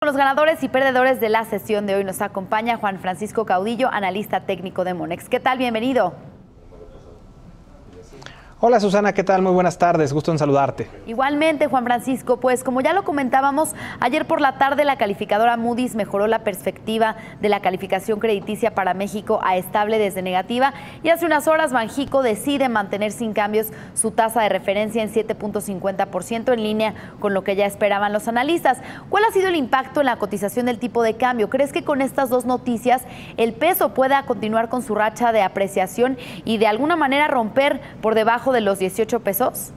con los ganadores y perdedores de la sesión de hoy. Nos acompaña Juan Francisco Caudillo, analista técnico de Monex. ¿Qué tal? Bienvenido. Hola Susana, ¿qué tal? Muy buenas tardes, gusto en saludarte. Igualmente, Juan Francisco, pues como ya lo comentábamos, ayer por la tarde la calificadora Moody's mejoró la perspectiva de la calificación crediticia para México a estable desde negativa, y hace unas horas Banxico decide mantener sin cambios su tasa de referencia en 7.50%, en línea con lo que ya esperaban los analistas. ¿Cuál ha sido el impacto en la cotización del tipo de cambio? ¿Crees que con estas dos noticias el peso pueda continuar con su racha de apreciación y de alguna manera romper por debajo de los 18 pesos?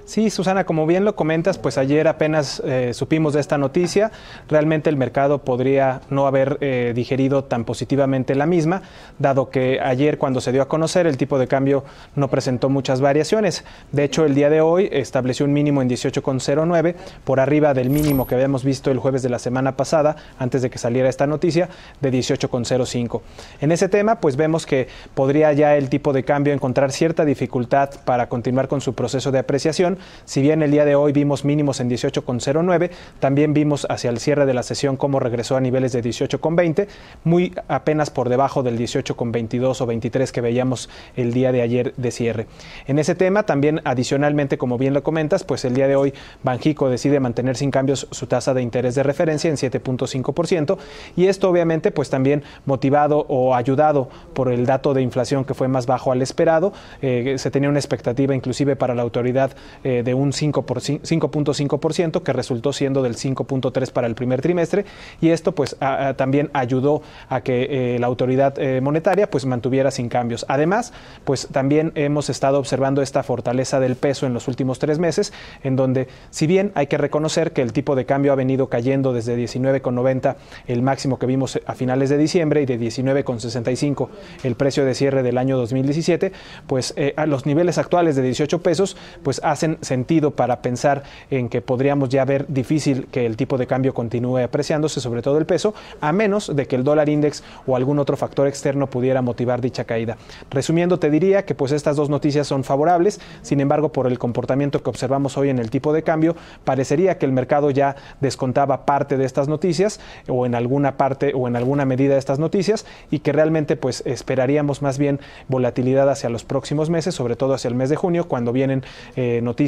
Sí, Susana, como bien lo comentas, pues ayer apenas supimos de esta noticia. Realmente el mercado podría no haber digerido tan positivamente la misma, dado que ayer cuando se dio a conocer el tipo de cambio no presentó muchas variaciones. De hecho, el día de hoy estableció un mínimo en 18,09, por arriba del mínimo que habíamos visto el jueves de la semana pasada, antes de que saliera esta noticia, de 18,05. En ese tema, pues vemos que podría ya el tipo de cambio encontrar cierta dificultad para continuar con su proceso de apreciación. Si bien el día de hoy vimos mínimos en 18,09, también vimos hacia el cierre de la sesión cómo regresó a niveles de 18,20, muy apenas por debajo del 18,22 o 23 que veíamos el día de ayer de cierre. En ese tema también adicionalmente, como bien lo comentas, pues el día de hoy Banxico decide mantener sin cambios su tasa de interés de referencia en 7.5%, y esto obviamente pues también motivado o ayudado por el dato de inflación que fue más bajo al esperado. Se tenía una expectativa inclusive para la autoridad de un 5.5%, que resultó siendo del 5.3% para el primer trimestre, y esto pues también ayudó a que la autoridad monetaria pues mantuviera sin cambios. Además, pues también hemos estado observando esta fortaleza del peso en los últimos 3 meses, en donde si bien hay que reconocer que el tipo de cambio ha venido cayendo desde 19,90, el máximo que vimos a finales de diciembre, y de 19,65 el precio de cierre del año 2017, pues a los niveles actuales de 18 pesos pues hacen sentido para pensar en que podríamos ya ver difícil que el tipo de cambio continúe apreciándose, sobre todo el peso, a menos de que el dólar index o algún otro factor externo pudiera motivar dicha caída. Resumiendo, te diría que pues estas dos noticias son favorables. Sin embargo, por el comportamiento que observamos hoy en el tipo de cambio, parecería que el mercado ya descontaba parte de estas noticias, o en alguna parte o en alguna medida de estas noticias, y que realmente pues esperaríamos más bien volatilidad hacia los próximos meses, sobre todo hacia el mes de junio, cuando vienen noticias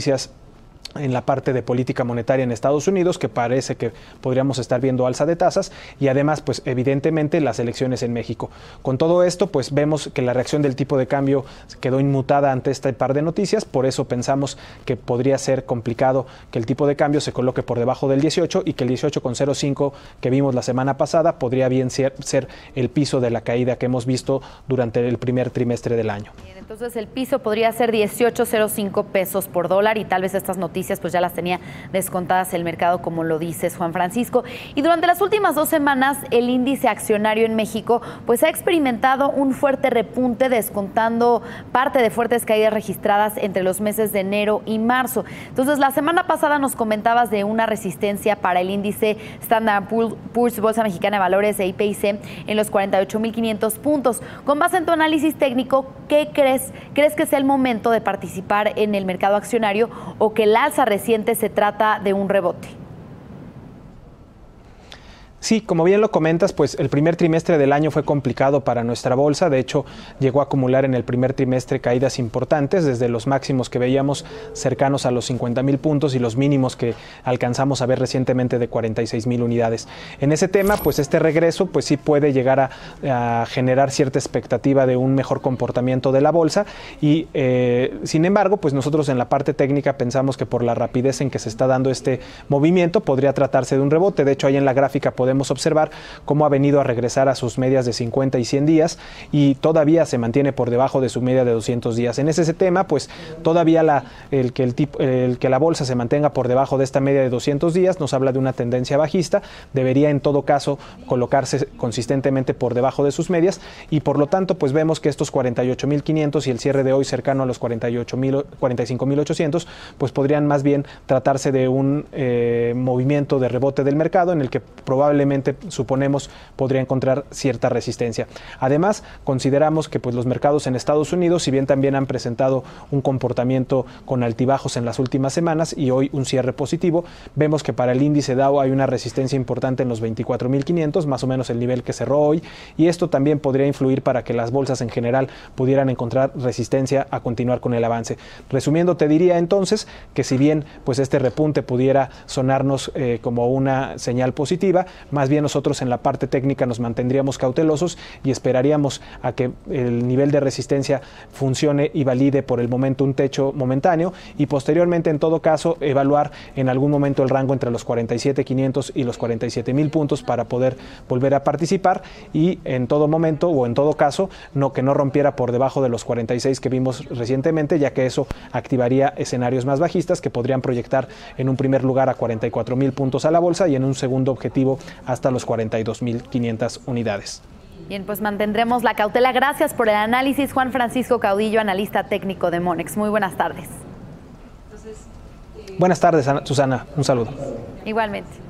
en la parte de política monetaria en Estados Unidos, que parece que podríamos estar viendo alza de tasas, y además pues evidentemente las elecciones en México. Con todo esto pues vemos que la reacción del tipo de cambio quedó inmutada ante este par de noticias. Por eso pensamos que podría ser complicado que el tipo de cambio se coloque por debajo del 18, y que el 18,05 que vimos la semana pasada podría bien ser el piso de la caída que hemos visto durante el primer trimestre del año. Bien, entonces el piso podría ser 18,05 pesos por dólar, y tal vez estas noticias pues ya las tenía descontadas el mercado, como lo dices, Juan Francisco. Y durante las últimas 2 semanas el índice accionario en México pues ha experimentado un fuerte repunte, descontando parte de fuertes caídas registradas entre los meses de enero y marzo. Entonces la semana pasada nos comentabas de una resistencia para el índice Standard Poor's Bolsa Mexicana de Valores e IPC en los 48,500 puntos. Con base en tu análisis técnico, ¿qué crees? ¿Crees que sea el momento de participar en el mercado accionario, o que el alza reciente se trata de un rebote? Sí, como bien lo comentas, pues el primer trimestre del año fue complicado para nuestra bolsa. De hecho, llegó a acumular en el primer trimestre caídas importantes, desde los máximos que veíamos cercanos a los 50,000 puntos y los mínimos que alcanzamos a ver recientemente de 46,000 unidades. En ese tema, pues este regreso pues sí puede llegar a generar cierta expectativa de un mejor comportamiento de la bolsa, y sin embargo, pues nosotros en la parte técnica pensamos que por la rapidez en que se está dando este movimiento podría tratarse de un rebote. De hecho, ahí en la gráfica podemos observar cómo ha venido a regresar a sus medias de 50 y 100 días, y todavía se mantiene por debajo de su media de 200 días. En ese tema, pues todavía el que la bolsa se mantenga por debajo de esta media de 200 días nos habla de una tendencia bajista. Debería en todo caso colocarse consistentemente por debajo de sus medias, y por lo tanto pues vemos que estos 48,500 y el cierre de hoy cercano a los 45,800 pues podrían más bien tratarse de un movimiento de rebote del mercado, en el que probablemente probablemente, suponemos, podría encontrar cierta resistencia. Además, consideramos que pues, los mercados en Estados Unidos, si bien también han presentado un comportamiento con altibajos en las últimas semanas y hoy un cierre positivo, vemos que para el índice Dow hay una resistencia importante en los 24.500, más o menos el nivel que cerró hoy, y esto también podría influir para que las bolsas en general pudieran encontrar resistencia a continuar con el avance. Resumiendo, te diría entonces que si bien pues este repunte pudiera sonarnos como una señal positiva, más bien nosotros en la parte técnica nos mantendríamos cautelosos y esperaríamos a que el nivel de resistencia funcione y valide por el momento un techo momentáneo, y posteriormente en todo caso evaluar en algún momento el rango entre los 47.500 y los 47.000 puntos para poder volver a participar, y en todo momento o en todo caso que no rompiera por debajo de los 46 que vimos recientemente, ya que eso activaría escenarios más bajistas que podrían proyectar en un primer lugar a 44.000 puntos a la bolsa y en un segundo objetivo hasta los 42.500 unidades. Bien, pues mantendremos la cautela. Gracias por el análisis, Juan Francisco Caudillo, analista técnico de Monex. Muy buenas tardes. Buenas tardes, Susana. Un saludo. Igualmente.